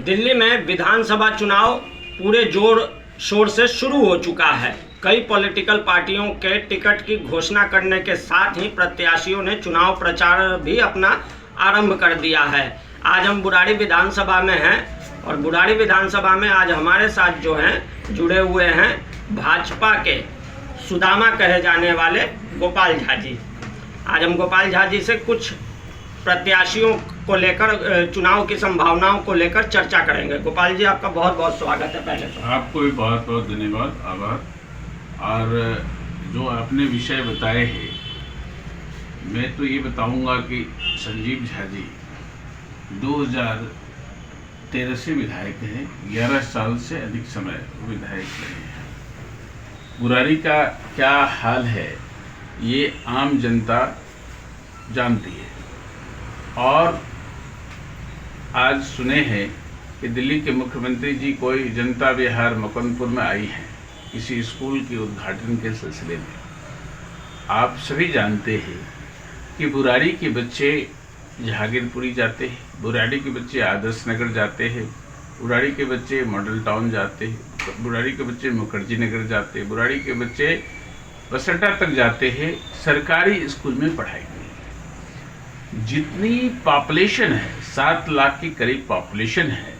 दिल्ली में विधानसभा चुनाव पूरे जोर शोर से शुरू हो चुका है। कई पॉलिटिकल पार्टियों के टिकट की घोषणा करने के साथ ही प्रत्याशियों ने चुनाव प्रचार भी अपना आरंभ कर दिया है। आज हम बुराड़ी विधानसभा में हैं और बुराड़ी विधानसभा में आज हमारे साथ जो हैं जुड़े हुए हैं भाजपा के सुदामा कहे जाने वाले गोपाल झा जी। आज हम गोपाल झा जी से कुछ प्रत्याशियों को लेकर चुनाव की संभावनाओं को लेकर चर्चा करेंगे। गोपाल जी, आपका बहुत बहुत स्वागत है। पहले तो आपको भी बहुत बहुत धन्यवाद, आभार। और जो आपने विषय बताए हैं, मैं तो ये बताऊंगा कि संजीव झा जी 2013 से विधायक हैं, 11 साल से अधिक समय विधायक रहे हैं। बुराड़ी का क्या हाल है ये आम जनता जानती है। और आज सुने हैं कि दिल्ली के मुख्यमंत्री जी कोई जनता विहार मुकुंदपुर में आई हैं किसी स्कूल के उद्घाटन के सिलसिले में। आप सभी जानते हैं कि बुराड़ी के बच्चे जहांगीरपुरी जाते हैं, बुराड़ी के बच्चे आदर्श नगर जाते हैं, बुराड़ी के बच्चे मॉडल टाउन जाते हैं, बुराड़ी के बच्चे मुखर्जी नगर जाते हैं, बुराड़ी के बच्चे बसंटा तक जाते हैं सरकारी स्कूल में पढ़ाई के लिए। जितनी पॉपुलेशन है, 7 लाख के करीब पॉपुलेशन है,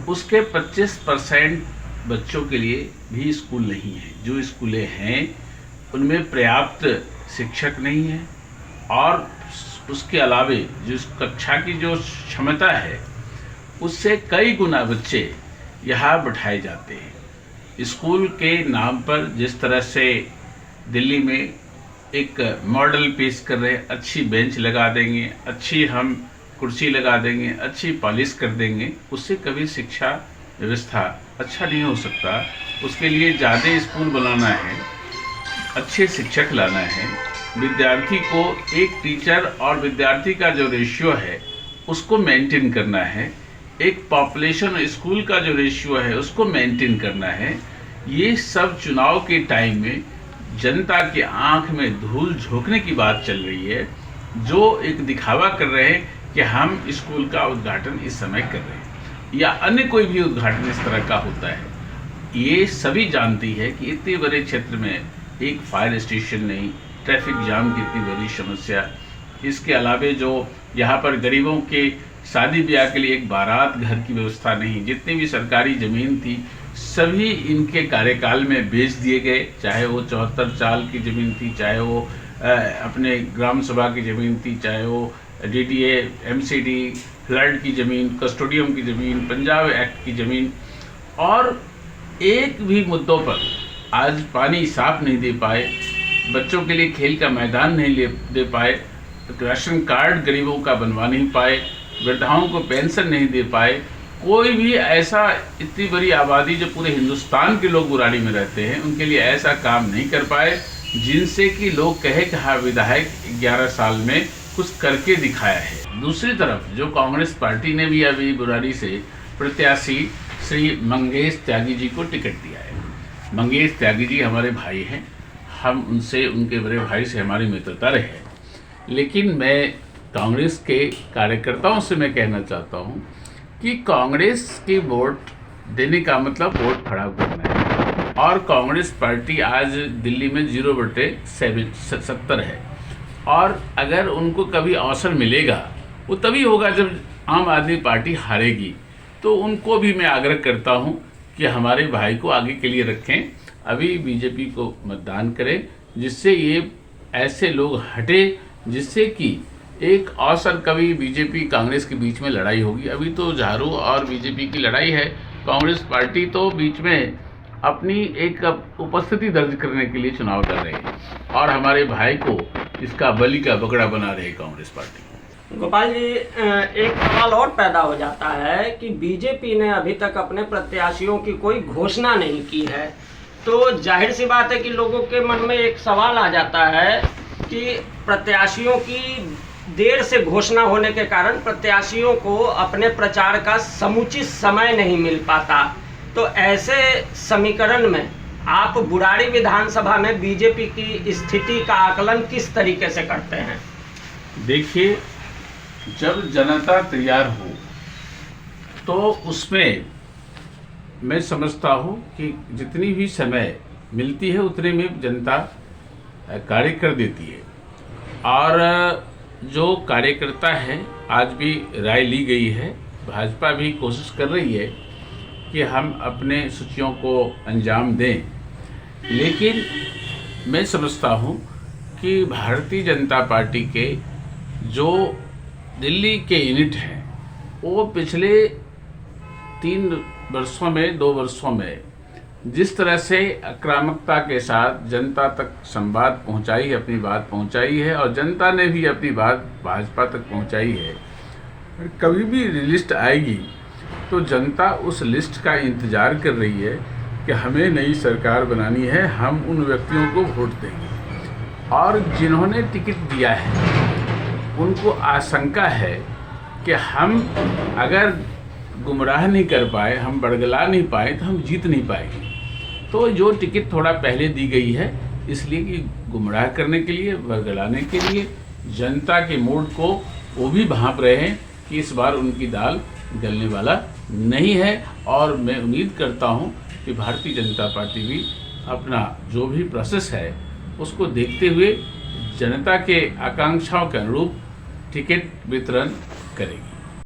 उसके 25% बच्चों के लिए भी स्कूल नहीं है। जो स्कूलें हैं उनमें पर्याप्त शिक्षक नहीं है और उसके अलावे जो कक्षा की जो क्षमता है उससे कई गुना बच्चे यहाँ बिठाए जाते हैं। स्कूल के नाम पर जिस तरह से दिल्ली में एक मॉडल पेश कर रहे हैं, अच्छी बेंच लगा देंगे, अच्छी हम कुर्सी लगा देंगे, अच्छी पॉलिश कर देंगे, उससे कभी शिक्षा व्यवस्था अच्छा नहीं हो सकता। उसके लिए ज़्यादा स्कूल बनाना है, अच्छे शिक्षक लाना है, विद्यार्थी को एक टीचर और विद्यार्थी का जो रेशियो है उसको मेंटेन करना है, एक पॉपुलेशन स्कूल का जो रेशियो है उसको मेंटेन करना है। ये सब चुनाव के टाइम में जनता की आंख में धूल झोंकने की बात चल रही है, जो एक दिखावा कर रहे हैं कि हम स्कूल का उद्घाटन इस समय कर रहे हैं या अन्य कोई भी उद्घाटन इस तरह का होता है। ये सभी जानती है कि इतने बड़े क्षेत्र में एक फायर स्टेशन नहीं, ट्रैफिक जाम की इतनी बड़ी समस्या, इसके अलावे जो यहाँ पर गरीबों के शादी ब्याह के लिए एक बारात घर की व्यवस्था नहीं, जितनी भी सरकारी ज़मीन थी सभी इनके कार्यकाल में बेच दिए गए। चाहे वो 74 साल की ज़मीन थी, चाहे वो अपने ग्राम सभा की ज़मीन थी, चाहे वो DDA, MCD, फ्लड की ज़मीन, कस्टोडियम की ज़मीन, पंजाब एक्ट की ज़मीन, और एक भी मुद्दों पर आज पानी साफ नहीं दे पाए, बच्चों के लिए खेल का मैदान नहीं दे पाए, राशन कार्ड गरीबों का बनवा नहीं पाए, वृद्धाओं को पेंशन नहीं दे पाए। कोई भी ऐसा, इतनी बड़ी आबादी जो पूरे हिंदुस्तान के लोग बुराड़ी में रहते हैं, उनके लिए ऐसा काम नहीं कर पाए जिनसे कि लोग कहे कि हाँ विधायक 11 साल में कुछ करके दिखाया है। दूसरी तरफ जो कांग्रेस पार्टी ने भी अभी बुराड़ी से प्रत्याशी श्री मंगेश त्यागी जी को टिकट दिया है। मंगेश त्यागी जी हमारे भाई हैं, हम उनसे, उनके बड़े भाई से हमारी मित्रता रही है। लेकिन मैं कांग्रेस के कार्यकर्ताओं से मैं कहना चाहता हूँ कि कांग्रेस की वोट देने का मतलब वोट खराब करना है। और कांग्रेस पार्टी आज दिल्ली में 0/70 है और अगर उनको कभी अवसर मिलेगा वो तभी होगा जब आम आदमी पार्टी हारेगी। तो उनको भी मैं आग्रह करता हूं कि हमारे भाई को आगे के लिए रखें, अभी बीजेपी को मतदान करें, जिससे ये ऐसे लोग हटे, जिससे कि एक अवसर कभी बीजेपी कांग्रेस के बीच में लड़ाई होगी। अभी तो झाड़ू और बीजेपी की लड़ाई है, कांग्रेस पार्टी तो बीच में अपनी एक उपस्थिति दर्ज करने के लिए चुनाव कर रहे हैं और हमारे भाई को इसका बलि का बकरा बना रहे कांग्रेस पार्टी। गोपाल जी, एक सवाल और पैदा हो जाता है कि बीजेपी ने अभी तक अपने प्रत्याशियों की कोई घोषणा नहीं की है, तो जाहिर सी बात है कि लोगों के मन में एक सवाल आ जाता है कि प्रत्याशियों की देर से घोषणा होने के कारण प्रत्याशियों को अपने प्रचार का समुचित समय नहीं मिल पाता। तो ऐसे समीकरण में आप बुराड़ी विधानसभा में बीजेपी की स्थिति का आकलन किस तरीके से करते हैं? देखिए, जब जनता तैयार हो तो उसमें मैं समझता हूँ कि जितनी भी समय मिलती है उतने में जनता कार्य कर देती है। और जो कार्यकर्ता है, आज भी राय ली गई है, भाजपा भी कोशिश कर रही है कि हम अपने सूचियों को अंजाम दें, लेकिन मैं समझता हूँ कि भारतीय जनता पार्टी के जो दिल्ली के यूनिट हैं वो पिछले 2 वर्षों में जिस तरह से आक्रामकता के साथ जनता तक संवाद पहुंचाई है, अपनी बात पहुंचाई है, और जनता ने भी अपनी बात भाजपा तक पहुंचाई है। कभी भी लिस्ट आएगी तो जनता उस लिस्ट का इंतज़ार कर रही है कि हमें नई सरकार बनानी है, हम उन व्यक्तियों को वोट देंगे। और जिन्होंने टिकट दिया है उनको आशंका है कि हम अगर गुमराह नहीं कर पाए, हम बड़गला नहीं पाए तो हम जीत नहीं पाएंगे। तो जो टिकट थोड़ा पहले दी गई है इसलिए कि गुमराह करने के लिए, बड़गलाने के लिए, जनता के मूड को वो भी भांप रहे हैं कि इस बार उनकी दाल गलने वाला नहीं है। और मैं उम्मीद करता हूँ कि भारतीय जनता पार्टी भी अपना जो भी प्रोसेस है उसको देखते हुए जनता के आकांक्षाओं के अनुरूप टिकट वितरण करेगी।